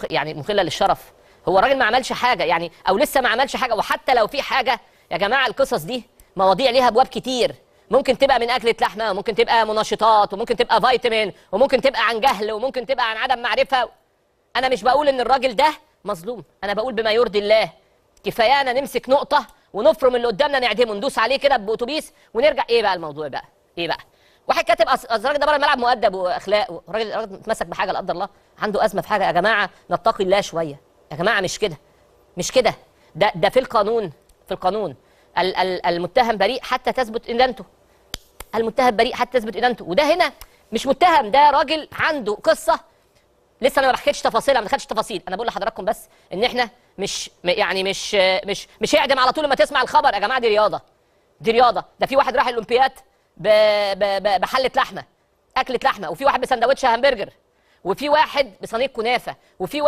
يعني مخله للشرف. هو الراجل ما عملش حاجه يعني، او لسه ما عملش حاجه. وحتى لو في حاجه يا جماعه، القصص دي مواضيع ليها ابواب كتير. ممكن تبقى من اكله لحمه، وممكن تبقى منشطات، وممكن تبقى فيتامين، وممكن تبقى عن جهل، وممكن تبقى عن عدم معرفه. انا مش بقول ان الراجل ده مظلوم، انا بقول بما يرضي الله. كفايانا نمسك نقطه ونفرم اللي قدامنا، نعدمه، ندوس عليه كده باتوبيس ونرجع. ايه بقى الموضوع بقى؟ ايه بقى؟ واحد كاتب الراجل ده بره الملعب مؤدب واخلاق، الراجل اتمسك بحاجه لا قدر الله، عنده ازمه في حاجه. يا جماعه نتقي الله شويه يا جماعه، مش كده، مش كده. ده في القانون، في القانون المتهم بريء حتى تثبت ادانته. المتهم بريء حتى تثبت ادانته. وده هنا مش متهم، ده راجل عنده قصه لسه انا ما بحكيتش تفاصيلها، ما دخلتش تفاصيل. انا بقول لحضراتكم بس ان احنا مش اعدم على طول لما تسمع الخبر. يا جماعه دي رياضه، دي رياضه. ده في واحد راح الاولمبياد بحله لحمه، اكله لحمه، وفي واحد بسندوتش همبرجر، وفي واحد بصينيه كنافه، وفي